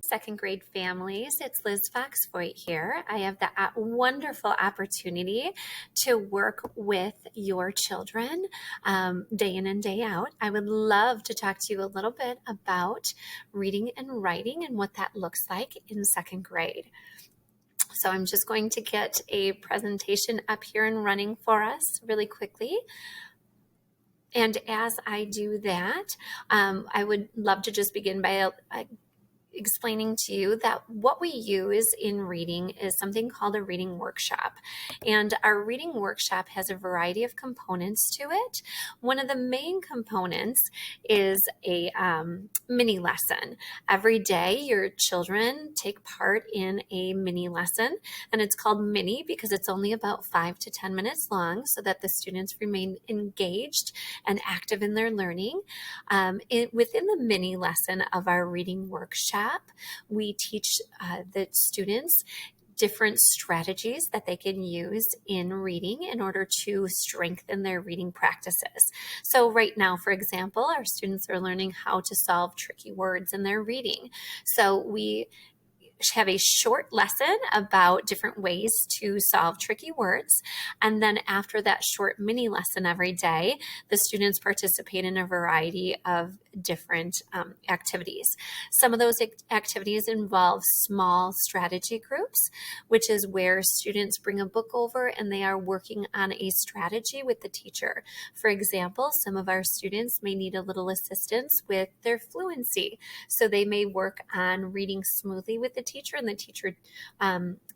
second grade families. It's Liz Foxvoigt here. I have the wonderful opportunity to work with your children day in and day out. I would love to talk to you a little bit about reading and writing and what that looks like in second grade. So I'm just going to get a presentation up here and running for us really quickly. And as I do that, I would love to just begin by explaining to you that what we use in reading is something called a reading workshop. And our reading workshop has a variety of components to it. One of the main components is a mini lesson. Every day, your children take part in a mini lesson, and it's called mini because it's only about 5 to 10 minutes long so that the students remain engaged and active in their learning. Within the mini lesson of our reading workshop, we teach the students different strategies that they can use in reading in order to strengthen their reading practices. So right now, for example, our students are learning how to solve tricky words in their reading. So we have a short lesson about different ways to solve tricky words. And then after that short mini lesson every day, the students participate in a variety of different activities. Some of those activities involve small strategy groups, which is where students bring a book over and they are working on a strategy with the teacher. For example, some of our students may need a little assistance with their fluency. So they may work on reading smoothly with the teacher, and the teacher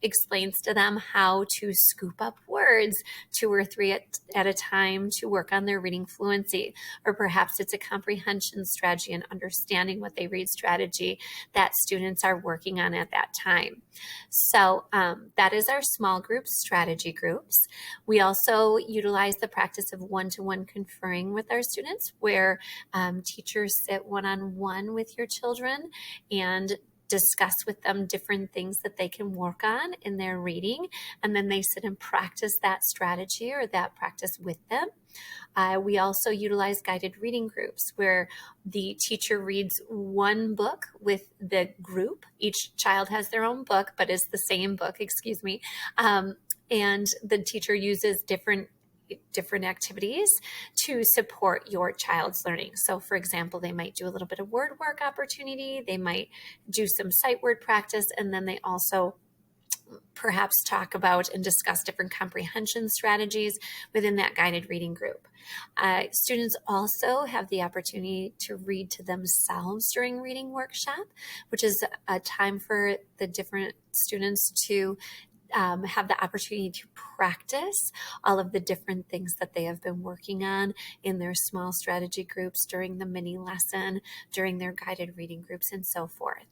explains to them how to scoop up words 2 or 3 at a time to work on their reading fluency. Or perhaps it's a comprehension strategy and understanding what they read strategy that students are working on at that time. So that is our small groups, strategy groups. We also utilize the practice of one-to-one conferring with our students, where teachers sit one-on-one with your children and discuss with them different things that they can work on in their reading, and then they sit and practice that strategy or that practice with them. We also utilize guided reading groups where the teacher reads one book with the group. Each child has their own book, but it's the same book, and the teacher uses different activities to support your child's learning. So for example, they might do a little bit of word work opportunity, they might do some sight word practice, and then they also perhaps talk about and discuss different comprehension strategies within that guided reading group. Students also have the opportunity to read to themselves during reading workshop, which is a time for the different students to have the opportunity to practice all of the different things that they have been working on in their small strategy groups, during the mini lesson, during their guided reading groups, and so forth.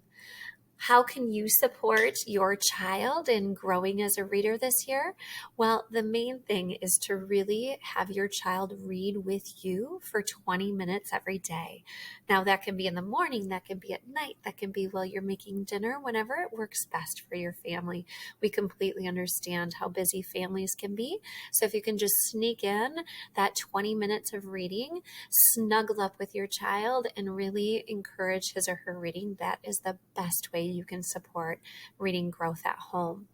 How can you support your child in growing as a reader this year? Well, the main thing is to really have your child read with you for 20 minutes every day. Now, that can be in the morning, that can be at night, that can be while you're making dinner, whenever it works best for your family. We completely understand how busy families can be. So if you can just sneak in that 20 minutes of reading, snuggle up with your child and really encourage his or her reading, that is the best way you can support reading growth at home.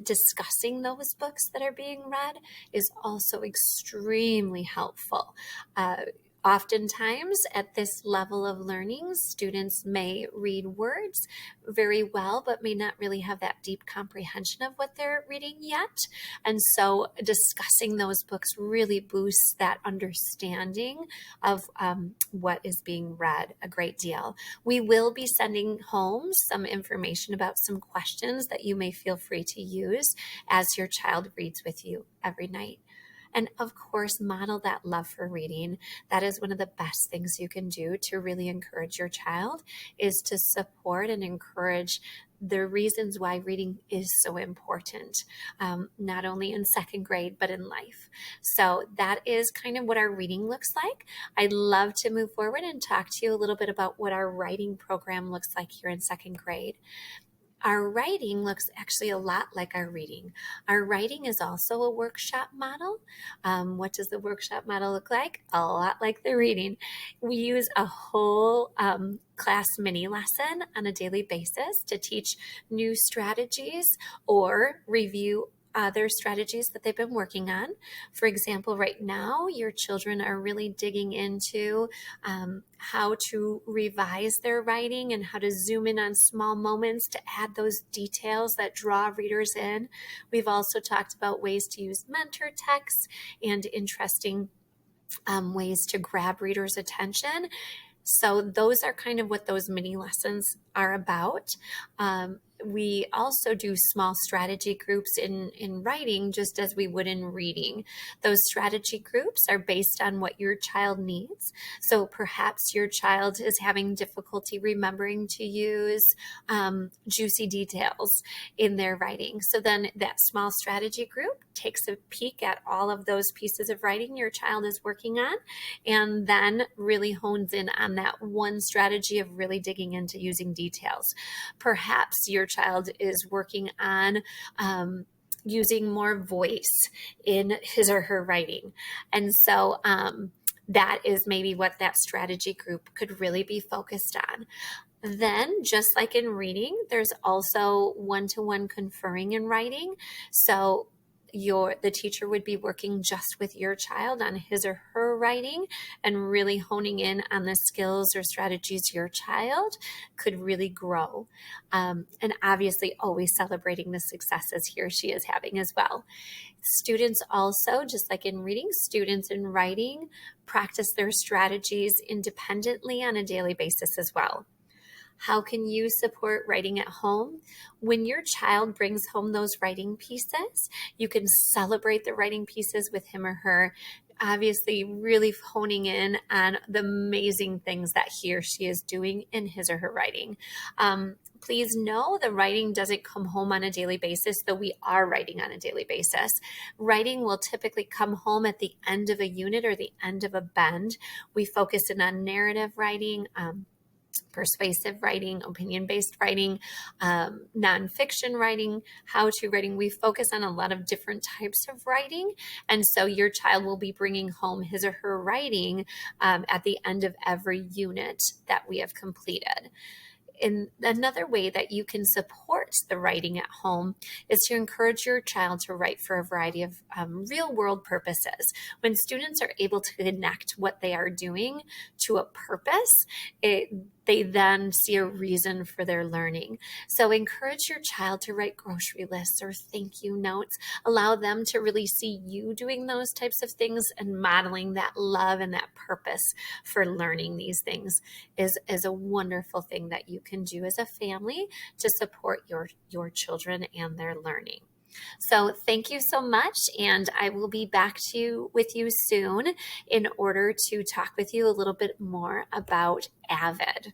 Discussing those books that are being read is also extremely helpful. Oftentimes at this level of learning, students may read words very well, but may not really have that deep comprehension of what they're reading yet. And so discussing those books really boosts that understanding of what is being read a great deal. We will be sending home some information about some questions that you may feel free to use as your child reads with you every night. And of course, model that love for reading. That is one of the best things you can do to really encourage your child, is to support and encourage the reasons why reading is so important, not only in second grade, but in life. So that is kind of what our reading looks like. I'd love to move forward and talk to you a little bit about what our writing program looks like here in second grade. Our writing looks actually a lot like our reading. Our writing is also a workshop model. What does the workshop model look like? A lot like the reading. We use a whole class mini lesson on a daily basis to teach new strategies or review other strategies that they've been working on. For example, right now, your children are really digging into how to revise their writing and how to zoom in on small moments to add those details that draw readers in. We've also talked about ways to use mentor texts and interesting ways to grab readers' attention. So those are kind of what those mini lessons are about. We also do small strategy groups in writing, just as we would in reading. Those strategy groups are based on what your child needs. So perhaps your child is having difficulty remembering to use juicy details in their writing. So then that small strategy group takes a peek at all of those pieces of writing your child is working on, and then really hones in on that one strategy of really digging into using details. Perhaps your child is working on using more voice in his or her writing. And so that is maybe what that strategy group could really be focused on. Then, just like in reading, there's also one-to-one conferring in writing. So the teacher would be working just with your child on his or her writing and really honing in on the skills or strategies your child could really grow. And obviously always celebrating the successes he or she is having as well. Students also, just like in reading, students in writing practice their strategies independently on a daily basis as well. How can you support writing at home? When your child brings home those writing pieces, you can celebrate the writing pieces with him or her, obviously really honing in on the amazing things that he or she is doing in his or her writing. Please know the writing doesn't come home on a daily basis, though we are writing on a daily basis. Writing will typically come home at the end of a unit or the end of a bend. We focus in on narrative writing, persuasive writing, opinion-based writing, nonfiction writing, how-to writing. We focus on a lot of different types of writing. And so your child will be bringing home his or her writing at the end of every unit that we have completed. And another way that you can support the writing at home is to encourage your child to write for a variety of real world purposes. When students are able to connect what they are doing to a purpose, they then see a reason for their learning. So encourage your child to write grocery lists or thank you notes. Allow them to really see you doing those types of things and modeling that love and that purpose for learning these things is a wonderful thing that you can do as a family to support your children and their learning. So thank you so much, and I will be back with you soon in order to talk with you a little bit more about AVID.